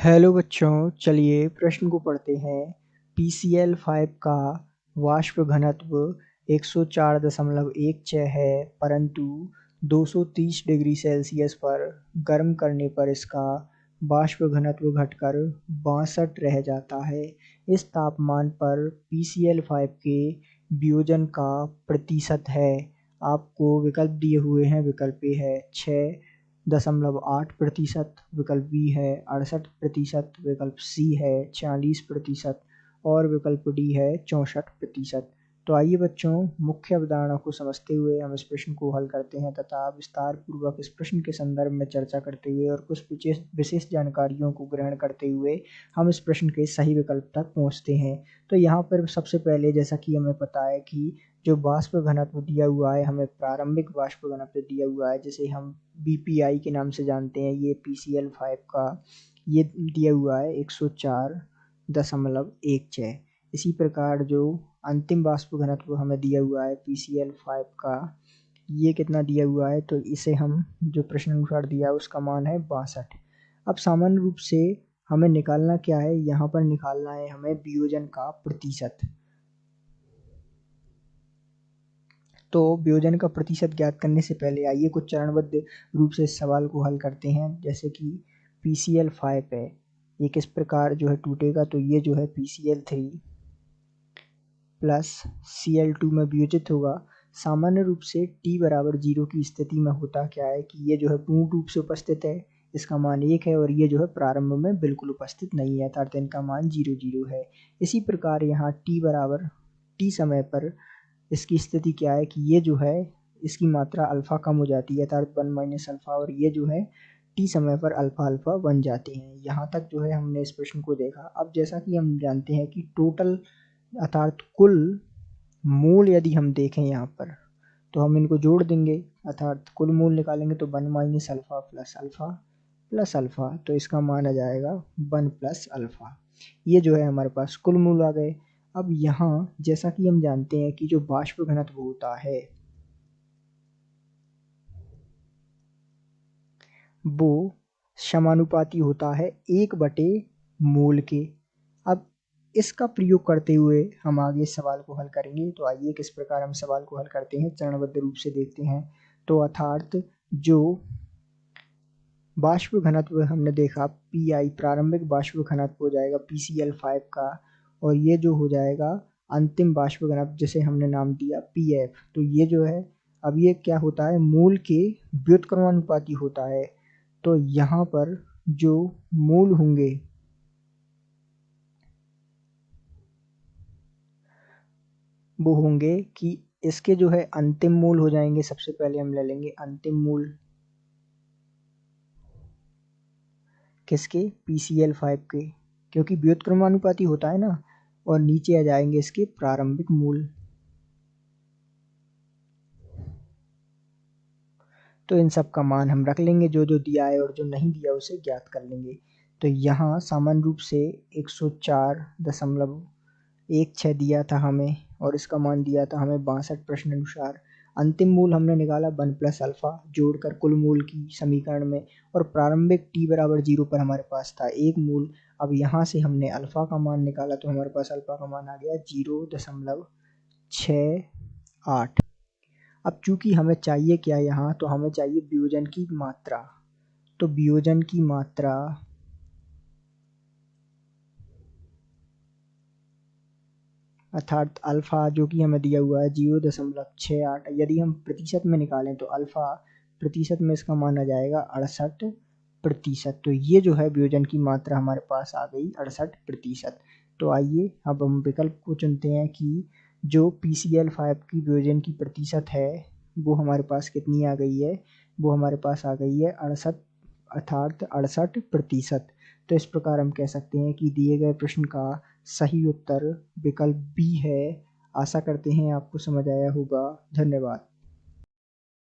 Hello बच्चों, चलिए प्रश्न को पढ़ते हैं। PCl5 का वाष्प घनत्व 104.16 है, परंतु 230 डिग्री सेल्सियस पर गर्म करने पर इसका वाष्प घनत्व घटकर 62 रह जाता है। इस तापमान पर PCl5 के वियोजन का प्रतिशत है। आपको विकल्प दिए हुए हैं। विकल्प ए है 6.8%, विकल्प बी है 68%, विकल्प सी है 40% और विकल्प डी है 64%। तो आइए बच्चों, मुख्य अवधारणा को समझते हुए हम इस प्रश्न को हल करते हैं तथा विस्तार पूर्वक इस प्रश्न के संदर्भ में चर्चा करते हुए और कुछ विशेष जानकारियों को ग्रहण करते हुए हम इस प्रश्न के सही विकल्प तक पहुंचते हैं। तो यहाँ पर सबसे पहले, जैसा कि हमें पता है कि जो वाष्प घनत्व दिया हुआ है, हमें प्रारंभिक वाष्प घनत्व दिया हुआ है जिसे हम BPI के नाम से जानते हैं। ये PCl5 का ये दिया हुआ है 104.16। इसी प्रकार जो अंतिम वाष्प घनत्व हमें दिया हुआ है PCl5 का, ये कितना दिया हुआ है, तो इसे हम जो प्रश्न अनुसार दिया है उसका मान है 62। अब सामान्य रूप से हमें निकालना क्या है, यहाँ पर निकालना है हमें वियोजन का प्रतिशत। तो वियोजन का प्रतिशत ज्ञात करने से पहले आइए कुछ चरणबद्ध रूप से इस सवाल को हल करते हैं। जैसे कि PCl5 है, ये किस प्रकार जो है टूटेगा, तो ये जो है PCl3 प्लस Cl2 में वियोजित होगा। सामान्य रूप से t बराबर 0 की स्थिति में होता क्या है कि ये जो है पूर्ण रूप से उपस्थित है, इसका मान 1 है, और ये जो है प्रारंभ में बिल्कुल उपस्थित नहीं है, अर्थात इनका मान 0 है। इसी प्रकार यहाँ t बराबर t समय पर इसकी स्थिति क्या है कि ये जो है इसकी मात्रा अल्फा कम हो जाती है, अर्थात 1 माइनस अल्फा, और ये जो है टी समय पर अल्फा अल्फा बन जाते हैं। यहाँ तक जो है हमने इस प्रश्न को देखा। अब जैसा कि हम जानते हैं कि टोटल अर्थात कुल मूल यदि हम देखें यहाँ पर, तो हम इनको जोड़ देंगे, अर्थात कुल मूल निकालेंगे तो 1 minus alpha plus alpha plus alpha, तो इसका मान आ जाएगा 1 प्लस अल्फा। ये जो है हमारे पास कुल मूल आ गए। अब यहाँ जैसा कि हम जानते हैं कि जो वाष्प घनत्व होता है वो समानुपाती होता है 1/मोल के। अब इसका प्रयोग करते हुए हम आगे इस सवाल को हल करेंगे। तो आइए किस प्रकार हम सवाल को हल करते हैं, चरणबद्ध रूप से देखते हैं। तो अर्थात जो वाष्प घनत्व हमने देखा PI, प्रारंभिक वाष्प घनत्व हो जाएगा PCl5 का, और ये जो हो जाएगा अंतिम वाष्प घनत्व जिसे हमने नाम दिया PF। तो ये जो है, अब ये क्या होता है, मूल के व्युत्क्रमानुपाती होता है। तो यहाँ पर जो मूल होंगे वो होंगे कि इसके जो है अंतिम मूल हो जाएंगे। सबसे पहले हम ले लेंगे अंतिम मूल किसके, PCl5 के, क्योंकि व्युत्क्रमानुपाती होता है ना, और नीचे आ जाएंगे इसके प्रारंभिक मूल। तो इन सब का मान हम रख लेंगे, जो जो दिया है और जो नहीं दिया उसे ज्ञात कर लेंगे। तो यहाँ सामान्य रूप से 104.16 दिया था हमें, और इसका मान दिया था हमें 62 प्रश्न अनुसार। अंतिम मूल हमने निकाला 1 प्लस अल्फा जोड़कर कुल मूल की समीकरण में, और प्रारंभिक t बराबर 0 पर हमारे पास था 1 मूल। अब यहाँ से हमने अल्फा का मान निकाला, तो हमारे पास अल्फा का मान आ गया 0.68। अब चूंकि हमें चाहिए क्या यहाँ, तो हमें चाहिए वियोजन की मात्रा। तो वियोजन की मात्रा अर्थात अल्फा जो कि हमें दिया हुआ है 0.68, यदि हम प्रतिशत में निकालें तो अल्फा प्रतिशत में इसका मान आ जाएगा 68%। तो ये जो है वियोजन की मात्रा हमारे पास आ गई 68%। तो आइए अब हम विकल्प को चुनते हैं कि जो PCl5 की वियोजन की प्रतिशत है वो हमारे पास कितनी आ गई है, वो हमारे पास आ गई है 68, अर्थात 68%। तो इस प्रकार हम कह सकते हैं कि दिए गए प्रश्न का सही उत्तर विकल्प बी है। आशा करते हैं आपको समझ आया होगा। धन्यवाद।